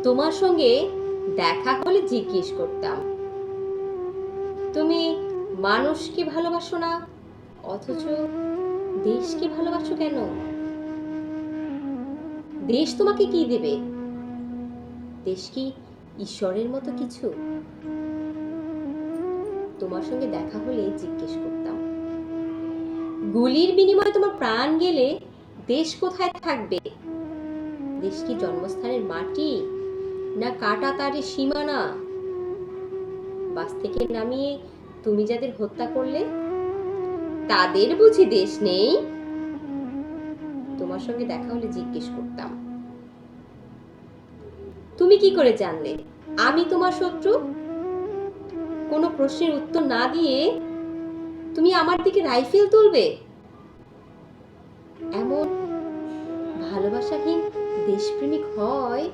তোমার সঙ্গে দেখা হলে জিজ্ঞেস করতাম, তুমি মানুষকে ভালোবাসো না, অথচ দেশকে ভালোবাসো কেন? দেশ তোমাকে কি দেবে? দেশ কি ঈশ্বরের মতো কিছু? তোমার সঙ্গে দেখা হলে জিজ্ঞেস করতাম, গুলির বিনিময়ে তোমার প্রাণ গেলে দেশ কোথায় থাকবে? দেশ কি জন্মস্থানের মাটি, না কাটা তারের সীমানা? বাস থেকে নামিয়ে তুমি যাদের হত্যা করলে, তাদের বুঝি দেশ নেই? তোমার সঙ্গে দেখা হলে জিজ্ঞেস করতাম, তুমি কি করে জানলে আমি তোমার শত্রু? কোনো প্রশ্নের উত্তর না দিয়ে তুমি আমার দিকে রাইফেল তুলবে? এমন ভালোবাসাহীন দেশপ্রেমিক হয়